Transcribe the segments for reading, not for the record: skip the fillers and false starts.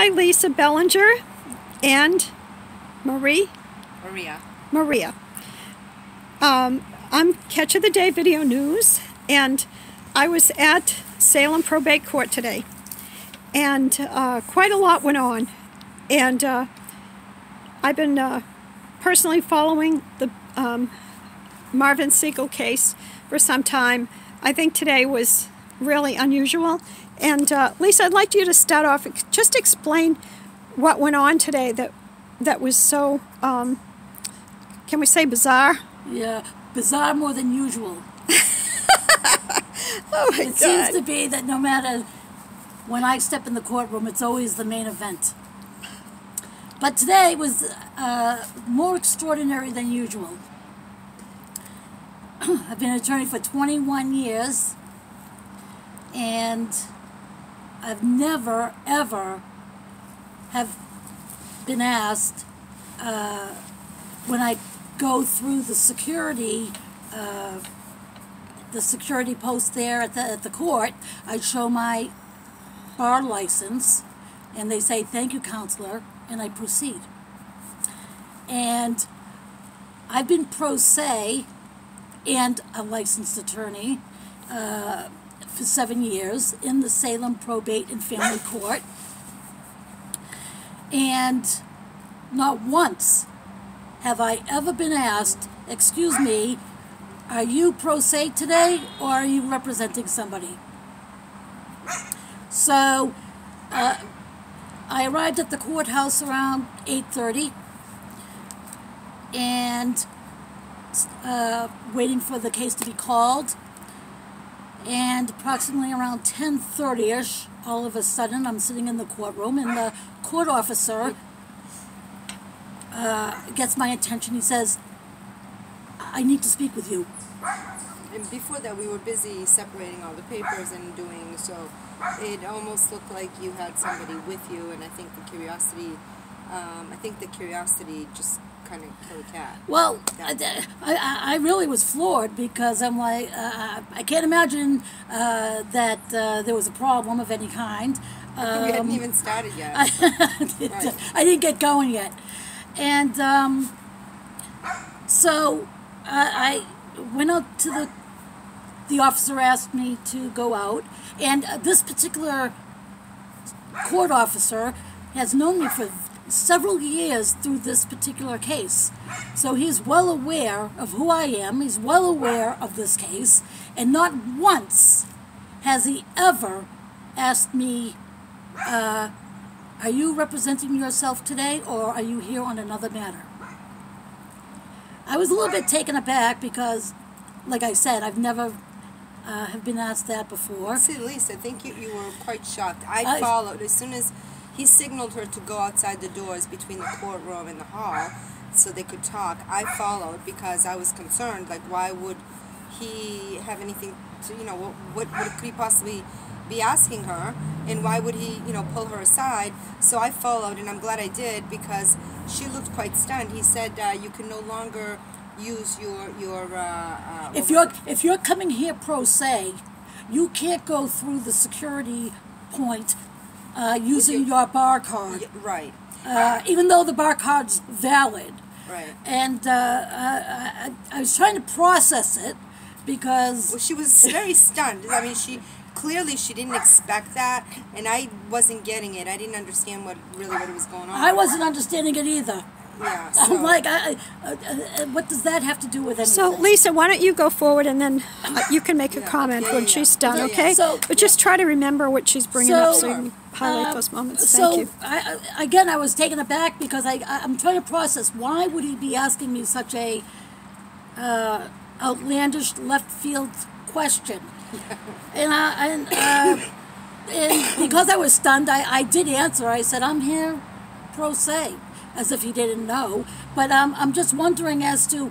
Hi, Lisa Belanger and Maria. I'm Catch of the Day Video News, and I was at Salem Probate Court today, and quite a lot went on, and I've been personally following the Marvin Siegel case for some time. I think today was really unusual, and Lisa, I'd like you to start off, just explain what went on today that was so, can we say bizarre? Yeah, bizarre more than usual. Oh my God. It seems to be that no matter when I step in the courtroom, it's always the main event. But today was more extraordinary than usual. I've been an attorney for 21 years, and I've never, ever have been asked when I go through the security post there at the court. I show my bar license, and they say, "Thank you, counselor," and I proceed. And I've been pro se and a licensed attorney for 7 years in the Salem Probate and Family Court, and not once have I ever been asked, "Excuse me, are you pro se today, or are you representing somebody?" So I arrived at the courthouse around 8:30, and waiting for the case to be called, and approximately around 10:30ish, all of a sudden I'm sitting in the courtroom, and the court officer gets my attention. He says, "I need to speak with you." And before that, we were busy separating all the papers and doing so. It almost looked like you had somebody with you, and I think the curiosity just kind of killed the cat. Well, I really was floored, because I'm like, I can't imagine that there was a problem of any kind. We hadn't even started yet. I didn't get going yet. And so I went out to the officer asked me to go out, and this particular court officer has known me for several years through this particular case. So he's well aware of who I am, he's well aware of this case, and not once has he ever asked me, "Are you representing yourself today, or are you here on another matter?" I was a little bit taken aback because, like I said, I've never have been asked that before. See, Lisa, I think you were quite shocked. I followed. As soon as he signaled her to go outside the doors between the courtroom and the hall so they could talk, I followed because I was concerned. Like, why would he have anything to, what could he possibly be asking her, and why would he, pull her aside? So I followed, and I'm glad I did, because she looked quite stunned. He said, "You can no longer use your if you're coming here pro se, you can't go through the security point using your bar card." Right. Even though the bar card's valid. Right. And I was trying to process it, because... Well, she was very stunned. I mean, clearly she didn't expect that, and I wasn't getting it. I didn't understand what was going on. I wasn't understanding it either. Yeah, so. I'm like, what does that have to do with anything? So, Lisa, why don't you go forward, and then you can make a comment when she's done, okay? So, but just try to remember what she's bringing up so you can highlight those moments. Thank you. Again, I was taken aback, because I'm trying to process, why would he be asking me such a outlandish left field question? And because I was stunned, I did answer. I said, "I'm here pro se," as if he didn't know. But I'm just wondering as to,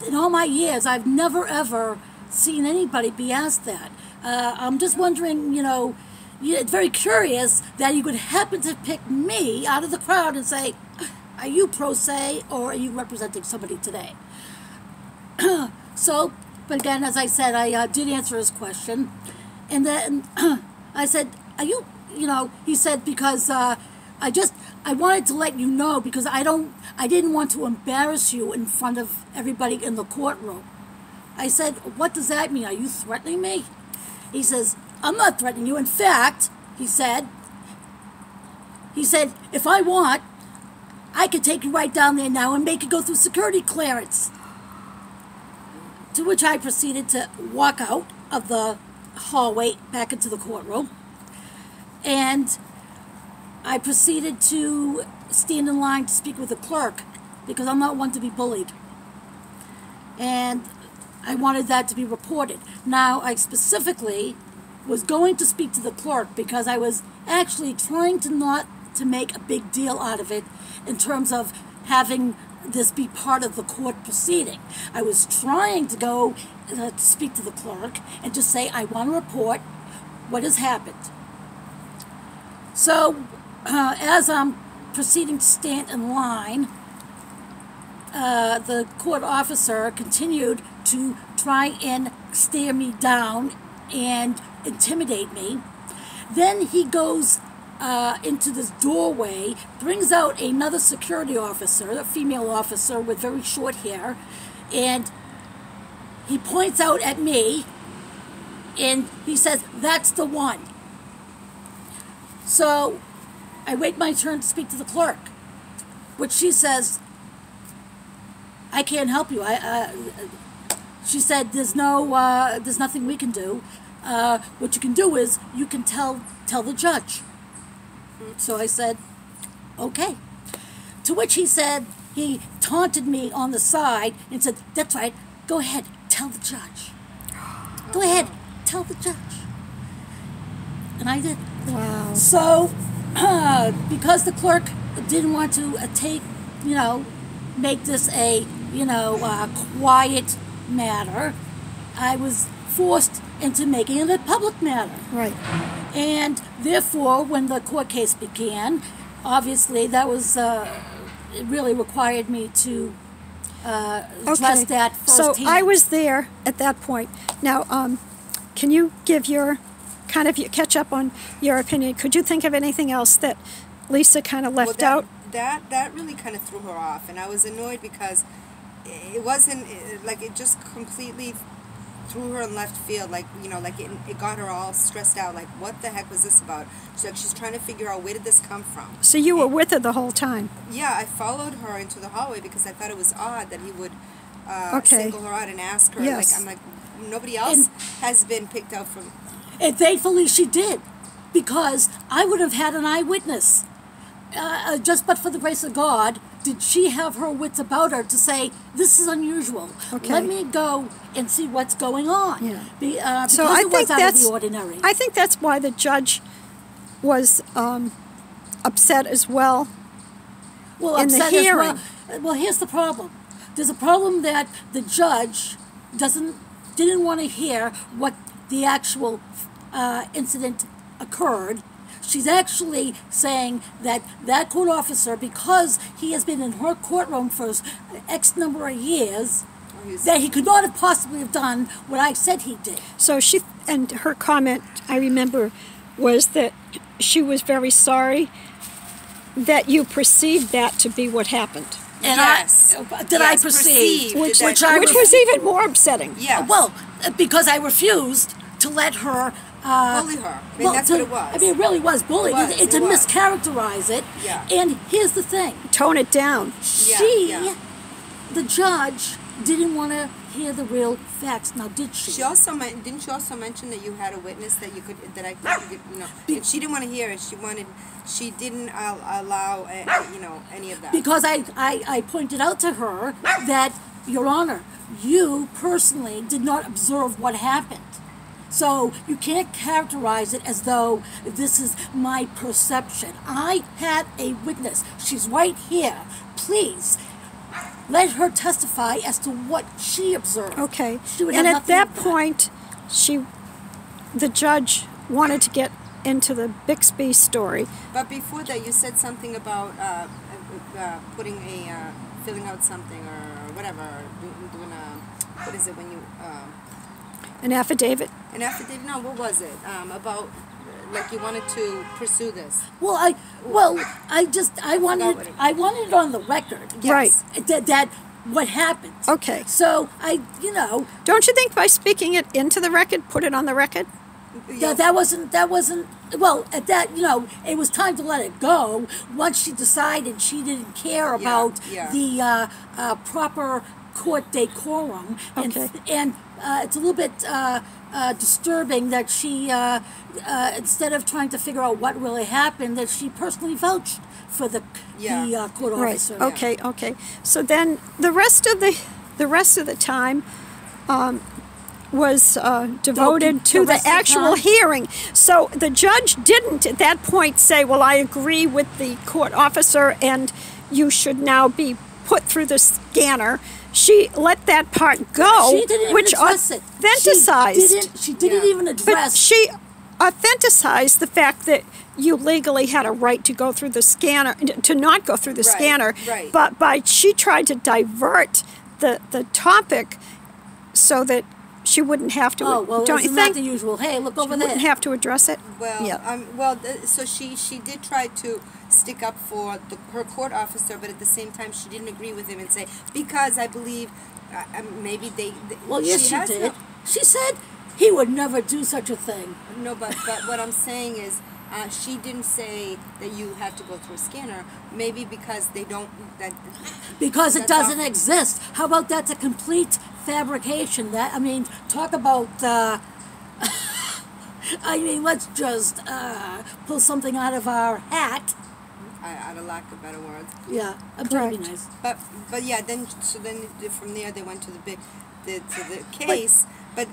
in all my years, I've never ever seen anybody be asked that. I'm just wondering, it's very curious that you could happen to pick me out of the crowd and say, "Are you pro se, or are you representing somebody today?" So, but again, as I said, I did answer his question. And then I said, "Are you he said, because I wanted to let you know because I didn't want to embarrass you in front of everybody in the courtroom. I said, what does that mean? Are you threatening me? He says, I'm not threatening you. In fact, he said, if I want, I could take you right down there now and make you go through security clearance. To which I proceeded to walk out of the hallway back into the courtroom. And I proceeded to stand in line to speak with the clerk because I'm not one to be bullied. And I wanted that to be reported. Now, I specifically was going to speak to the clerk because I was actually trying to not to make a big deal out of it in terms of having this be part of the court proceeding. I was trying to go to speak to the clerk and just say, I want to report what has happened. So, as I'm proceeding to stand in line, the court officer continued to try and stare me down and intimidate me. Then he goes into this doorway, brings out another security officer, a female officer with very short hair, and he points out at me, and he says, that's the one. So I wait my turn to speak to the clerk, which she says, I can't help you. She said, there's nothing we can do. What you can do is you can tell the judge. So I said, okay. To which he said, he taunted me on the side and said, that's right, go ahead, tell the judge. Go ahead, tell the judge. And I did. Wow. So, because the clerk didn't want to make this a, quiet matter, I was forced into making it a public matter. Right. And therefore, when the court case began, obviously that was, it really required me to address that firsthand. So I was there at that point. Now, can you give your catch up on your opinion? Could you think of anything else that Lisa kind of left out? That really kind of threw her off, and I was annoyed because it wasn't like it just completely threw her in left field. Like it got her all stressed out. Like, what the heck was this about? She's trying to figure out, where did this come from? So you were with her the whole time? Yeah, I followed her into the hallway because I thought it was odd that he would single her out and ask her. Yes. I'm like, nobody else has been picked out from. And thankfully she did, because I would have had an eyewitness. Just but for the grace of God, did she have her wits about her to say, this is unusual. Okay. Let me go and see what's going on. Yeah. Because so I it think was out of the ordinary. I think that's why the judge was upset as well. Well, in the hearing. Well, here's the problem. There's a problem that the judge didn't want to hear what the actual incident occurred. She's actually saying that court officer, because he has been in her courtroom for X number of years, that he could not have possibly have done what I said he did. So her comment, I remember, was that she was very sorry that you perceived that to be what happened. And yes. I perceived, which which was even more upsetting. Yeah. Well, because I refused to let her bully her. I mean, that's what it was. I mean, it really was bullying. It to was. mischaracterize it. Yeah. And here's the thing. Tone it down. The judge, didn't want to hear the real facts. Now, did she? Didn't she also mention that you had a witness that I could, and she didn't want to hear it. She didn't allow, any of that. Because I pointed out to her that, Your Honor, you personally did not observe what happened. So you can't characterize it as though this is my perception. I had a witness. She's right here. Please, let her testify as to what she observed. Okay. And at that point, the judge wanted to get into the Bixby story. But before that, you said something about filling out something or whatever, doing what is it when you... An affidavit? An affidavit? No, what was it? About like you wanted to pursue this? Well, I wanted it on the record. Yes. Right. That what happened. Okay. So Don't you think by speaking it into the record, put it on the record? that wasn't well, at that, it was time to let it go once she decided she didn't care about the proper court decorum. Okay. And it's a little bit disturbing that she, instead of trying to figure out what really happened, that she personally vouched for the court officer. Right. Okay. So then the rest of the time was devoted to the actual hearing. So the judge didn't at that point say, well, I agree with the court officer and you should now be put through the scanner. She let that part go, she didn't even address it. Authenticized. She didn't even address. But she authenticized the fact that you legally had a right to go through the scanner, to not go through the scanner. Right. But she tried to divert the topic so that she wouldn't have to. Oh, well, don't you isn't think? that the usual? Hey, look over She there. wouldn't have to address it. Well, so she did try to stick up for her court officer, but at the same time she didn't agree with him and say, because I believe maybe they well, yes, she did. She said he would never do such a thing. No, but what I'm saying is, she didn't say that you had to go through a scanner. Maybe because they don't. Because it doesn't exist. How about that's a complete fabrication? Talk about. Let's just pull something out of our hat. Out of lack of better words. Yeah, I'm trying to be nice. But yeah, then from there they went to the case. But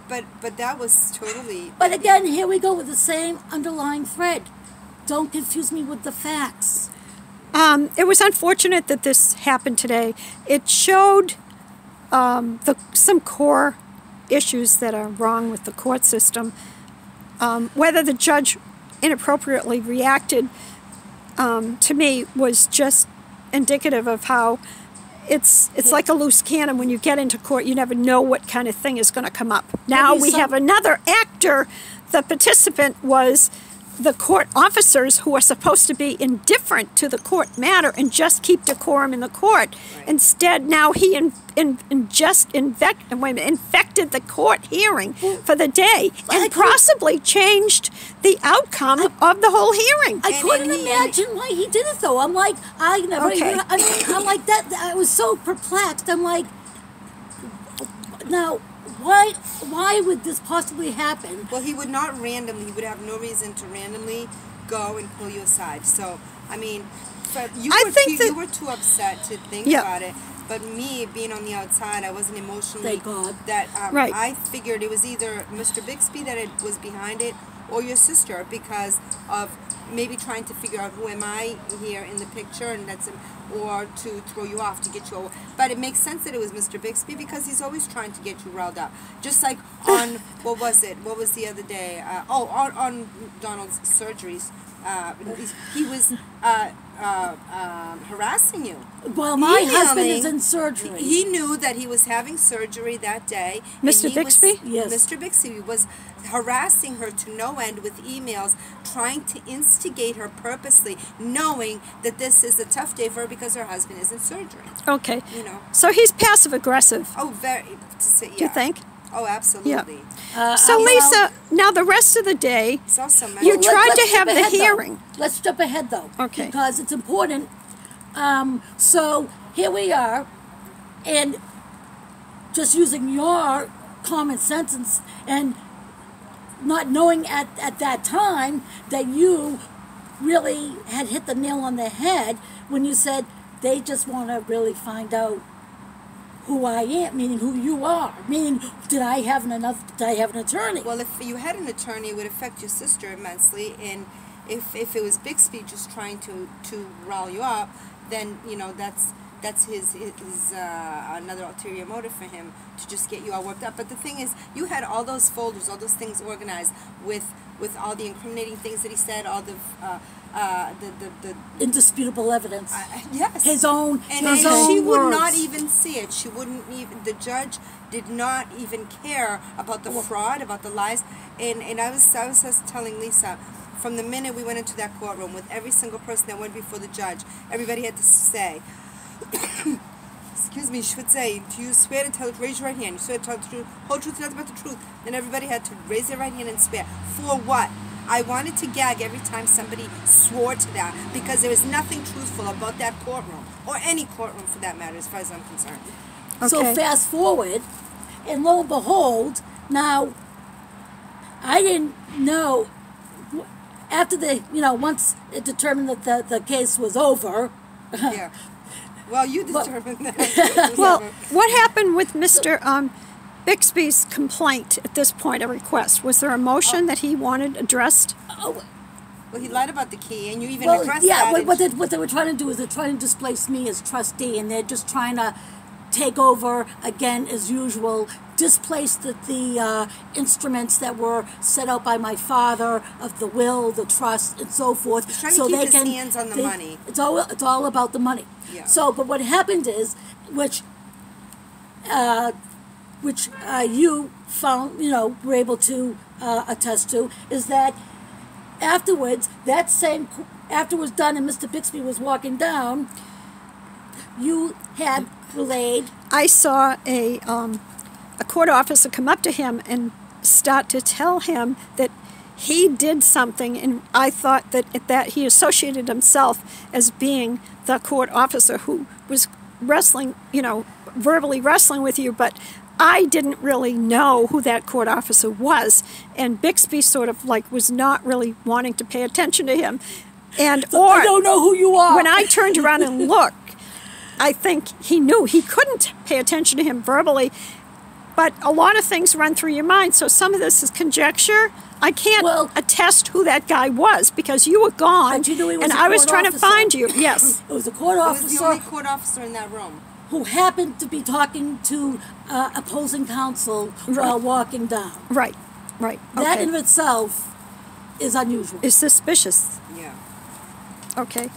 that was totally. But again, here we go with the same underlying thread. Don't confuse me with the facts. It was unfortunate that this happened today. It showed some core issues that are wrong with the court system. Whether the judge inappropriately reacted, to me, was just indicative of how it's like a loose cannon. When you get into court, you never know what kind of thing is going to come up. Now we have another actor. The participant was the court officers who are supposed to be indifferent to the court matter and just keep decorum in the court. Right. Instead, now he infected the court hearing for the day and possibly changed the outcome of the whole hearing. I couldn't imagine why he did it, though. I'm like, I'm like that. I was so perplexed. I'm like, now, why would this possibly happen? Well, he would not randomly. He would have no reason to randomly go and pull you aside. So, but you were too upset to think about it. But me, being on the outside, I wasn't emotionally. Thank God. Right. I figured it was either Mr. Bixby that was behind it or your sister, because of maybe trying to figure out who am I here in the picture, and or to throw you off, to get you over. But it makes sense that it was Mr. Bixby because he's always trying to get you riled up. Just like on, what was the other day? On Donald's surgeries. He was harassing you. Well, my husband is in surgery. He knew that he was having surgery that day. Mr. Bixby? Yes. Mr. Bixby was harassing her to no end with emails, trying to instigate her purposely, knowing that this is a tough day for her because her husband is in surgery. Okay. So he's passive aggressive. Oh, very. Do you think? Oh, absolutely. Yeah. So Lisa, now the rest of the day, you tried to have the hearing. Let's jump ahead, though. Okay. Because it's important. So here we are, and just using your common sense and not knowing at that time that you really had hit the nail on the head when you said they just want to really find out who I am, meaning who you are, meaning did I have an attorney? Well, if you had an attorney, it would affect your sister immensely, and if it was Bixby just trying to rile you up, then that's his another ulterior motive for him, to just get you all worked up. But the thing is, you had all those folders, all those things organized with all the incriminating things that he said, all the indisputable evidence. Yes. His own she would words. not even see it. She wouldn't even. The judge did not even care about the fraud, about the lies. And I was just telling Lisa, from the minute we went into that courtroom, with every single person that went before the judge, everybody had to say, excuse me, she would say, do you swear to tell the truth? Raise your right hand. You swear to tell the truth, whole truth, nothing but the truth. And everybody had to raise their right hand and swear. For what? I wanted to gag every time somebody swore to that, because there was nothing truthful about that courtroom, or any courtroom for that matter, as far as I'm concerned. Okay. So fast forward, and lo and behold, now, I didn't know, after they, once it determined that the case was over. Yeah. Well, you determined that. Well, what happened with Mr. Bixby's complaint at this point, a request? Was there a motion that he wanted addressed? Oh, well, he lied about the key, and you even well, addressed yeah, that. what they were trying to do is they're trying to displace me as trustee, and they're just trying to take over again as usual, displace the instruments that were set out by my father of the will, the trust, and so forth. He's trying so to keep they his can, hands on the money. It's all about the money. Yeah. So, but what happened is, which you found, were able to attest to, is that afterwards, after it was done and Mr. Bixby was walking down, you had relayed. I saw a court officer come up to him and start to tell him that he did something, and I thought that he associated himself as being the court officer who was wrestling, verbally wrestling with you, but I didn't really know who that court officer was, and Bixby sort of was not really wanting to pay attention to him, I don't know who you are. When I turned around and looked, I think he knew he couldn't pay attention to him verbally, but a lot of things run through your mind, so some of this is conjecture. I can't attest who that guy was because you were gone, but you knew he was and a I was court trying officer. to find you. Yes. It was a court officer. It was the only court officer in that room. Who happened to be talking to opposing counsel while walking down. Right. That Okay. in itself is unusual. Is suspicious. Yeah. Okay.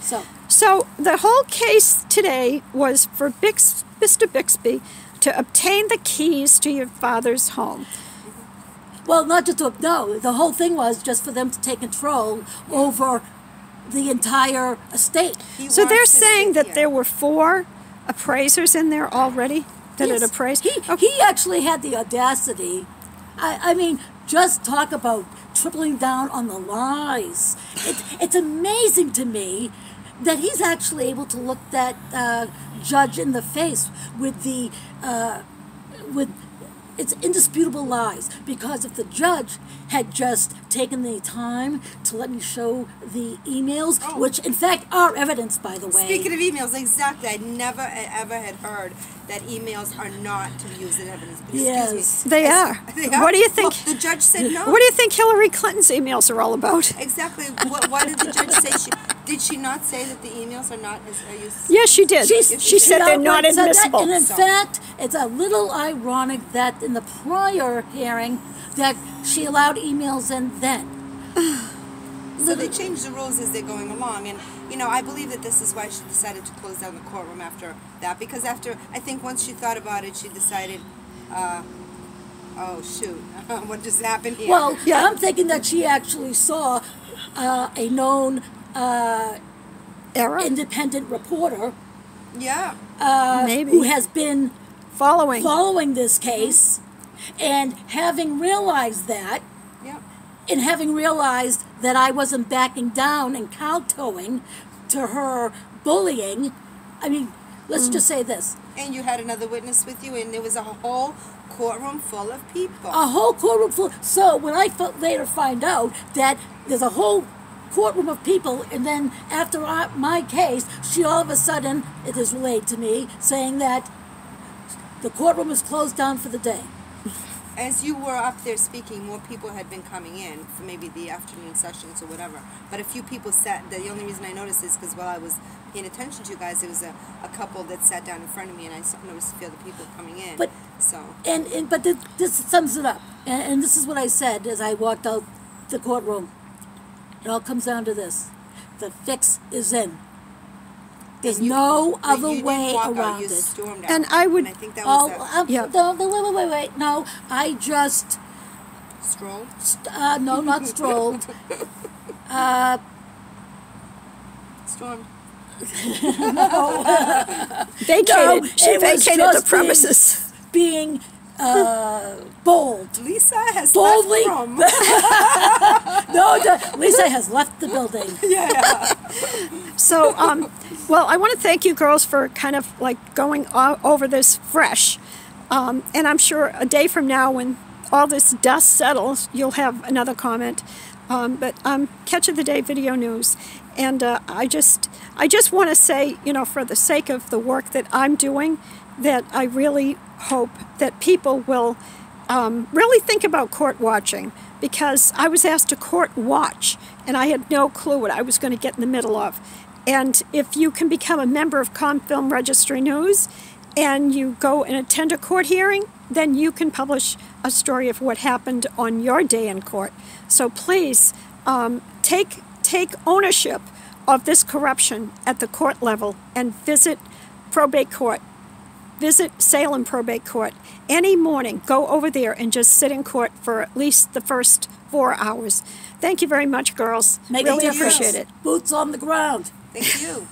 So the whole case today was for Mr. Bixby to obtain the keys to your father's home. well, not just the whole thing was just for them to take control over the entire estate. So they're saying that there were 4 appraisers in there already that had Yes. appraised? He actually had the audacity. I mean, just talk about tripling down on the lies. It's amazing to me that he's actually able to look that judge in the face with it's indisputable lies, because if the judge had just taken the time to let me show the emails, which in fact are evidence, by the way. Speaking of emails, exactly. I never ever had heard that emails are not to be used as evidence. Excuse Yes. me. They are. They are. What do you think? Well, the judge said no. What do you think Hillary Clinton's emails are all about? Exactly. What did the judge say? Did she not say that the emails are not as used? Yes, she did. She said they're not outright said that, admissible. and in fact, it's a little ironic that in the prior hearing that she allowed emails in then. So they change the rules as they're going along, and I believe that this is why she decided to close down the courtroom after that, because I think once she thought about it, she decided, oh shoot, what just happened here? Well, yeah, I'm thinking that she actually saw a known independent reporter, Maybe. who has been following this case, and having realized that. And having realized that I wasn't backing down and kowtowing to her bullying, I mean, let's just say this. And you had another witness with you, and there was a whole courtroom full of people. A whole courtroom full. So when I later find out that there's a whole courtroom of people, and then after my case, she all of a sudden, it is relayed to me, saying that the courtroom is closed down for the day. As you were up there speaking, more people had been coming in for maybe the afternoon sessions or whatever. But a few people sat. The only reason I noticed is because while I was paying attention to you guys, there was a couple that sat down in front of me, and I noticed a few other people coming in. But this sums it up, and this is what I said as I walked out the courtroom. It all comes down to this: the fix is in. There's no other way around it. And I would. And I think that was wait. No, I just strolled. No, not strolled. Storm. Vacated. She vacated the premises. Being bold. Lisa has Boldly. left the room. No, Lisa has left the building. Yeah. So, well, I want to thank you girls for kind of like going over this fresh. And I'm sure a day from now when all this dust settles, you'll have another comment. But Catch of the Day Video News. And I just want to say, you know, for the sake of the work that I'm doing, that I really hope that people will really think about court watching, because I was asked to court watch and I had no clue what I was going to get in the middle of. And if you can become a member of Film Registry News and you go and attend a court hearing, then you can publish a story of what happened on your day in court. So please take ownership of this corruption at the court level and visit probate court. Visit Salem Probate Court any morning. Go over there and just sit in court for at least the first 4 hours. Thank you very much, girls. Make really a difference. appreciate it. Boots on the ground. Thank you.